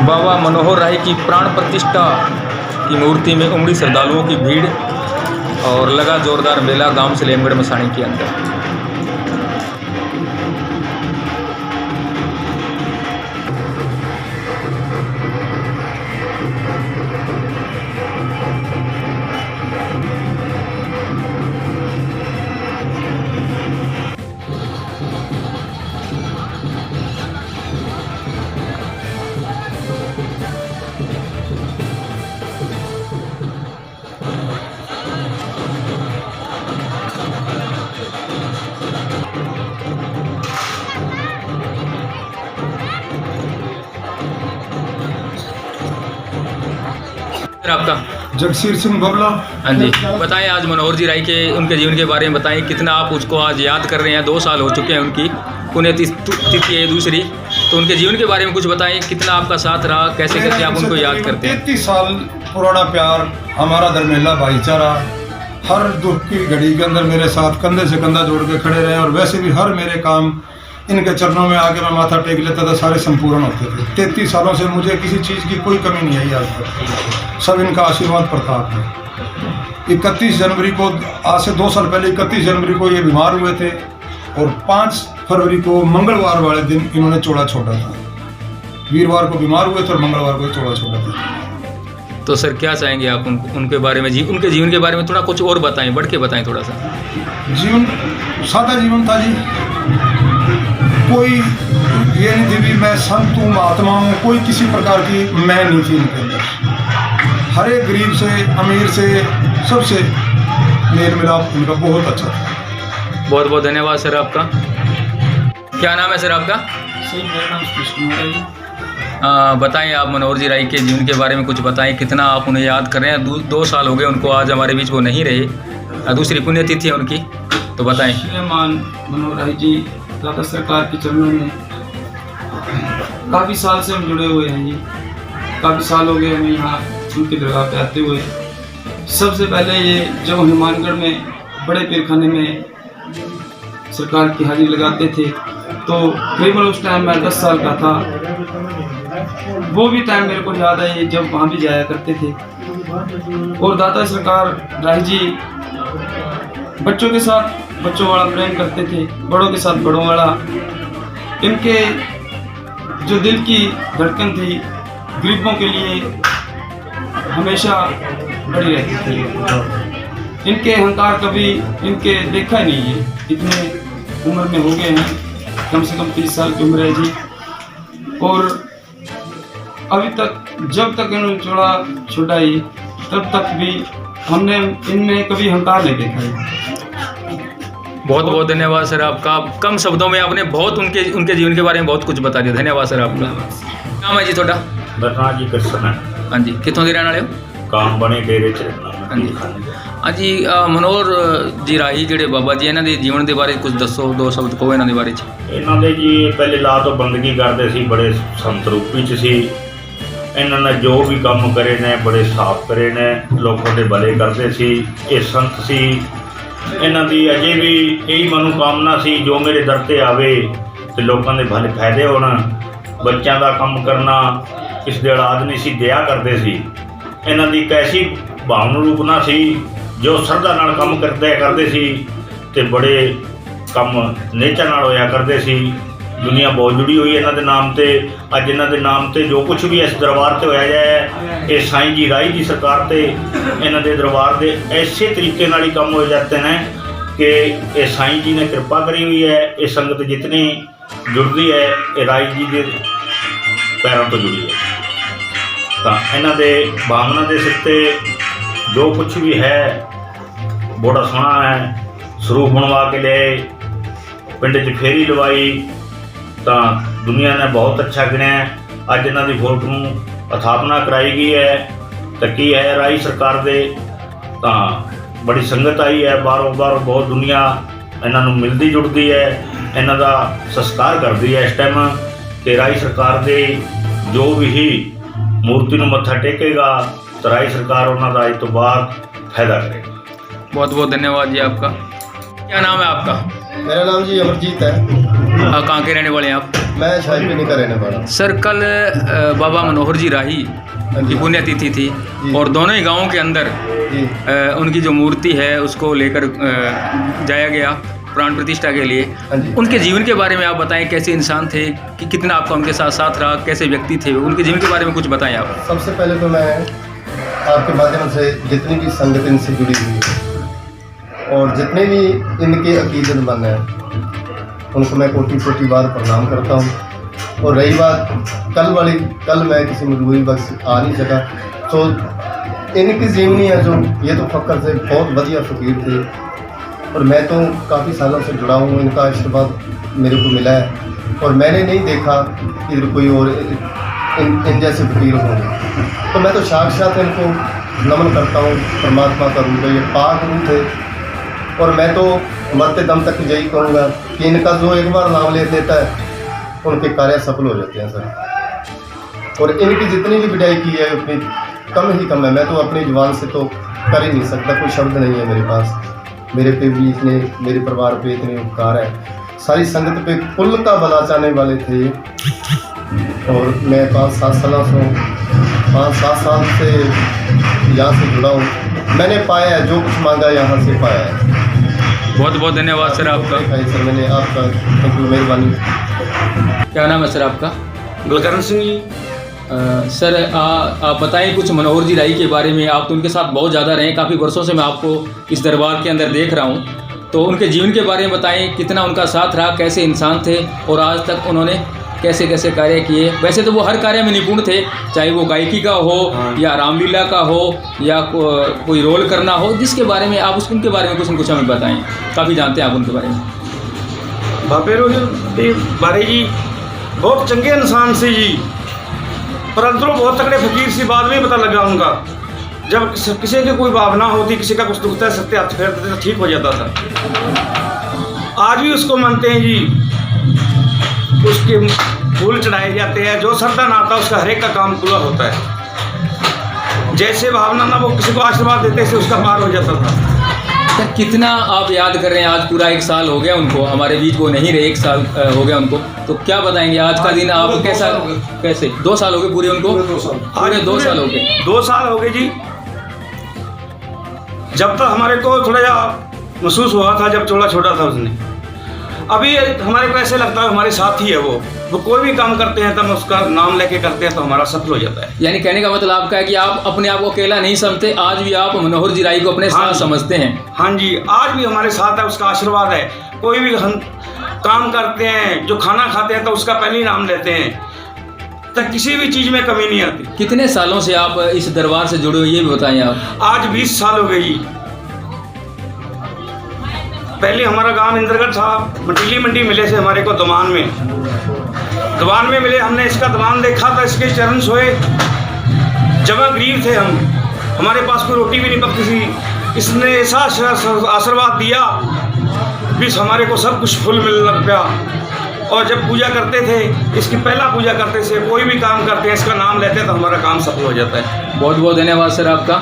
बाबा मनोहर राय की प्राण प्रतिष्ठा की मूर्ति में उमड़ी श्रद्धालुओं की भीड़ और लगा जोरदार मेला गांव सलेमगढ़ मसाणी के अंदर। आपका जगसीर सिंह बबला। हाँ जी, बताएं आज मनोहर जी राय के उनके जीवन के बारे में बताएं, कितना आप उसको आज याद कर रहे हैं। 2 साल हो चुके हैं उनकी पुण्यतिथि है दूसरी, तो उनके जीवन के बारे में कुछ बताएं, कितना आपका साथ रहा, कैसे कैसे आप उनको याद करते हैं। 33 साल पुराना प्यार, हमारा दरमेला भाईचारा, हर दुख की घड़ी के अंदर मेरे साथ कंधे से कंधा जोड़ के खड़े रहे और वैसे भी हर मेरे काम इनके चरणों में आके मैं माथा टेक लेता था, सारे संपूर्ण होते थे। 33 सालों से मुझे किसी चीज़ की कोई कमी नहीं आई आज तक, सब इनका आशीर्वाद प्रताप है। 31 जनवरी को, आज से 2 साल पहले 31 जनवरी को ये बीमार हुए थे और 5 फरवरी को मंगलवार वाले दिन इन्होंने चोला छोड़ा था। वीरवार को बीमार हुए थे और मंगलवार को चोला छोड़ा था। तो सर क्या चाहेंगे आप उनके बारे में, उनके जीवन के बारे में थोड़ा कुछ और बताएं, बढ़ के बताएं थोड़ा सा। जीवन सादा जीवन था जी, कोई ये नहीं थी भी मैं संत हूँ, महात्मा हूँ, कोई किसी प्रकार की मैं नहीं थी इनके अंदर। हर एक गरीब से अमीर से सबसे मेल मिलाप इनका बहुत अच्छा था। बहुत बहुत धन्यवाद सर आपका। क्या नाम है सर आपका? सही, मेरा नाम कृष्ण है। बताएं आप मनोहर जी राय के जीवन के बारे में कुछ बताएं, कितना आप उन्हें याद कर रहे हैं। 2 साल हो गए उनको, आज हमारे बीच वो नहीं रहे, दूसरी पुण्यतिथि है उनकी, तो बताएं। श्रीमान मनोहर राय जी दाता सरकार के चरणों में काफ़ी साल से हम जुड़े हुए हैं जी। काफ़ी साल हो गए हमें यहाँ उनकी दरगाह पे आते हुए। सबसे पहले ये जब हनुमानगढ़ में बड़े पीरखाने में सरकार की हाजिरी लगाते थे, तो करीबन उस टाइम मैं 10 साल का था। वो भी टाइम मेरे को याद है जब वहाँ भी जाया करते थे। और दाता सरकार राय जी बच्चों के साथ बच्चों वाला प्रेम करते थे, बड़ों के साथ बड़ों वाला। इनके जो दिल की धड़कन थी गरीबों के लिए हमेशा बड़ी रहती थी। इनके अहंकार कभी इनके देखा ही नहीं है। इतने उम्र में हो गए हैं, कम से कम 30 साल की उम्र है जी, और अभी तक जब तक इन्होंने चोला छुड़ाई तब तक भी हमने इनमें कभी अहंकार नहीं देखा है। बहुत बहुत धन्यवाद सर आपका। कम शब्दों में आपने बहुत उनके जीवन के बारे में बहुत कुछ बता दिया। धन्यवाद सर आपका। नाम है जी थोड़ा? बरना जी कृष्ण। हाँ जी, कितों के रहने वाले हो? काम बने डेरे च हाँ जी। हाँ जी, मनोहर जी राही ਜਿਹੜੇ ਬਾਬਾ ਜੀ ਇਹਨਾਂ ਦੇ ਜੀਵਨ ਦੇ ਬਾਰੇ ਕੁਝ ਦੱਸੋ, 2 ਸ਼ਬਦ ਕਹੋ ਇਹਨਾਂ ਦੇ ਬਾਰੇ ਚ। ਇਹਨਾਂ ਦੇ ਜੀ ਪਹਿਲੇ ਲਾ ਤੋਂ ਬੰਦਗੀ ਕਰਦੇ ਸੀ, ਬੜੇ ਸੰਤ ਰੂਪੀ ਚ ਸੀ। ਇਹਨਾਂ ਨੇ ਜੋ ਵੀ ਕੰਮ ਕਰੇ ਨੇ ਬੜੇ ਸਾਫ਼ ਕਰੇ ਨੇ, ਲੋਕਾਂ ਦੇ ਭਲੇ ਕਰਦੇ ਸੀ। ਇਹ ਸੰਤ ਸੀ। ਇਹਨਾਂ ਦੀ ਅਜੇ ਵੀ ਇਹੀ ਮਨੋਕਾਮਨਾ ਸੀ, ਜੋ ਮੇਰੇ ਦਰ ਤੇ ਆਵੇ ਤੇ ਲੋਕਾਂ ਦੇ ਭਲੇ ਫਾਇਦੇ ਹੋਣ। ਬੱਚਿਆਂ ਦਾ ਕੰਮ ਕਰਨਾ, ਇਸ ਦੇ ਔਲਾਦ ਨਹੀਂ ਸੀ, ਦਿਆ ਕਰਦੇ ਸੀ। ਇਹਨਾਂ ਦੀ ਇੱਕ ਐਸੀ ਭਾਵਨਾ ਰੂਪਨਾ ਸੀ ਜੋ ਸ਼ਰਧਾ ਨਾਲ ਕੰਮ ਕਰਦੇ ਸੀ ਤੇ ਬੜੇ ਕੰਮ ਨੇਚਰ ਨਾਲ ਹੋਇਆ ਕਰਦੇ ਸੀ। ਦੁਨੀਆ ਬਹੁਤ ਜੁੜੀ ਹੋਈ ਇਹਨਾਂ ਦੇ ਨਾਮ ਤੇ। ਅੱਜ ਇਹਨਾਂ ਦੇ ਨਾਮ ਤੇ ਜੋ ਕੁਝ ਵੀ ਇਸ ਦਰਬਾਰ ਤੇ ਹੋਇਆ ਜਾਏ, ਇਹ ਸਾਈਂ ਜੀ ਰਾਈ ਦੀ ਸਰਕਾਰ ਤੇ ਇਹਨਾਂ ਦੇ ਦਰਬਾਰ ਦੇ ਐਸੇ ਤਰੀਕੇ ਨਾਲ ਹੀ ਕੰਮ ਹੋ ਜਾਂਦੇ ਨੇ ਕਿ ਇਹ ਸਾਈਂ ਜੀ ਨੇ ਕਿਰਪਾ ਕਰੀ ਹੋਈ ਹੈ। ਇਹ ਸੰਗਤ ਜਿਤਨੀ ਜੁੜਦੀ ਹੈ ਇਹ ਰਾਈ ਜੀ ਦੇ ਪੈਰਾਂ ਤੋਂ ਜੁੜੀ ਹੈ। ਤਾਂ ਇਹਨਾਂ ਦੇ ਭਾਵਨਾ ਦੇ ਸਿਰ ਤੇ ਜੋ ਕੁਝ ਵੀ ਹੈ ਬੜਾ ਸੋਹਣਾ ਹੈ। ਸਰੂਪ ਬਣਵਾ ਕੇ ਲਿਆਏ, ਪਿੰਡ 'ਚ ਫੇਰੀ ਲਵਾਈ ਤਾਂ ਦੁਨੀਆ ਨੇ ਬਹੁਤ ਅੱਛਾ ਗਿਣਿਆ। ਅੱਜ ਇਹਨਾਂ ਦੀ ਫੋਟੋ ਨੂੰ ਸਥਾਪਨਾ ਕਰਾਈ ਗਈ ਹੈ ਤਾਂ ਕੀ ਹੈ ਰਾਈ ਸਰਕਾਰ ਦੇ, ਤਾਂ ਬੜੀ ਸੰਗਤ ਆਈ ਹੈ ਬਾਹਰੋਂ ਬਹੁਤ ਦੁਨੀਆ ਇਹਨਾਂ ਨੂੰ ਮਿਲਦੀ ਜੁੜਦੀ ਹੈ, ਇਹਨਾਂ ਦਾ ਸਸਕਾਰ ਕਰਦੀ ਹੈ। ਇਸ ਟਾਈਮ ਤੇ ਰਾਈ ਸਰਕਾਰ ਦੇ ਜੋ ਵੀ मूर्ति ਨੂੰ मत्था टेकेगा तो राय सरकार ਉਹਨਾਂ ਦਾ आज तो बाद फायदा करेगी। बहुत बहुत धन्यवाद जी आपका। क्या नाम है आपका? मेरा नाम जी अमरजीत है। कहाँ के रहने वाले हैं आप? मैं शाहीपुरी का रहने वाला हूँ। सर कल बाबा मनोहर जी राही की पुण्यतिथि थी और दोनों ही गांवों के अंदर जी उनकी जो मूर्ति है उसको लेकर जाया गया प्राण प्रतिष्ठा के लिए। हाँ जी। उनके जीवन के बारे में आप बताएं, कैसे इंसान थे, कि कितना आपका उनके साथ साथ रहा, कैसे व्यक्ति थे, उनके जीवन के बारे में कुछ बताएं आप। सबसे पहले तो मैं आपके माध्यम से जितनी भी संगत इनसे जुड़ी हुई है और जितने भी इनके अकीदतमंद हैं उनको मैं कोटि बार प्रणाम करता हूँ। और रही बात कल मैं किसी मजबूरी बस आ नहीं सका, तो इनकी जीवनी है जो ये तो फक्र से बहुत बढ़िया फकीर थे और मैं तो काफ़ी सालों से जुड़ा हूँ। इनका आशीर्वाद मेरे को मिला है और मैंने नहीं देखा इधर कोई और इन जैसे फकीर होंगे, तो मैं तो साक्षात इनको नमन करता हूँ। परमात्मा का रूप है, ये पाक रूप है और मैं तो मरते दम तक यही कहूँगा कि इनका जो एक बार नाम ले लेता है उनके कार्य सफल हो जाते हैं सर। और इनकी जितनी भी विदाई की है उतनी कम है। मैं तो अपनी जुबान से तो कर ही नहीं सकता, कोई शब्द नहीं है मेरे पास। मेरे पे भी इतने, मेरे परिवार पे इतने उपकार है, सारी संगत पे कुल का भला चाहने वाले थे। और मैं 5-7 साल से यहाँ से जुड़ा हूँ। मैंने पाया है जो कुछ मांगा यहाँ से पाया है। बहुत बहुत धन्यवाद सर आपका। सर मैंने आपका थैंक यू, मेहरबानी। क्या नाम है सर आपका? बलकरण सिंह जी। सर आप बताएं कुछ मनोहर जी राही के बारे में। आप तो उनके साथ बहुत ज़्यादा रहे, काफ़ी वर्षों से मैं आपको इस दरबार के अंदर देख रहा हूँ, तो उनके जीवन के बारे में बताएं, कितना उनका साथ रहा, कैसे इंसान थे और आज तक उन्होंने कैसे कैसे कार्य किए। वैसे तो वो हर कार्य में निपुण थे, चाहे वो गायकी का हो या रामलीला का हो या कोई रोल करना हो, जिसके बारे में आप उनके बारे में कुछ हमें बताएं। काफ़ी जानते हैं आप उनके बारे में। बाबे जी बारे जी बहुत चंगे इंसान से जी, परंतु बहुत तगड़े फकीर सी। बाद में पता लगा उनका, जब किसी की कोई भावना होती, किसी का कुछ दुखता है, सत्य हाथ फेर देते तो ठीक हो जाता था। आज भी उसको मानते हैं जी, उसके फूल चढ़ाए जाते हैं, जो श्रद्धा ना आता उसका हर एक का काम पूरा होता है। जैसे भावना ना वो किसी को आशीर्वाद देते से उसका पार हो जाता था। सर कितना आप याद कर रहे हैं? आज पूरा 1 साल हो गया उनको, हमारे बीच वो नहीं रहे, 1 साल हो गया उनको, तो क्या बताएंगे आज का दिन आप कैसे 2 साल हो गए पूरे उनको? पूरे 2 साल हो गए। 2 साल हो गए जी। जब तक हमारे को थोड़ा जा महसूस हुआ था, जब चोला छोड़ा था उसने, अभी हमारे को ऐसे लगता है हमारे साथ ही है वो कोई भी काम करते हैं तब उसका नाम लेके करते हैं तो हमारा सफल हो जाता है। यानी कहने का मतलब आपका है कि आप अपने आप को अकेला नहीं समझते, आज भी आप मनोहर जी राही को अपने साथ समझते हैं। हाँ जी, आज भी हमारे साथ है, उसका आशीर्वाद है। कोई भी हम काम करते हैं, जो खाना खाते हैं तो उसका पहले ही नाम लेते हैं, तक किसी भी चीज़ में कमी नहीं आती। कितने सालों से आप इस दरबार से जुड़े हो ये भी बताएं आप। आज 20 साल हो गए जी। पहले हमारा गांव इंद्रगढ़ था, मटीली मंडी मिले से हमारे को दवान में मिले। हमने इसका दवान देखा था, इसके चरण सोए। जमा गरीब थे हम, हमारे पास कोई रोटी भी नहीं पकती थी। इसने ऐसा आशीर्वाद दिया भी हमारे को सब कुछ फुल मिलने लग गया। और जब पूजा करते थे, इसकी पहला पूजा करते थे, कोई भी काम करते हैं इसका नाम लेते तो हमारा काम सफल हो जाता है। बहुत बहुत धन्यवाद सर आपका।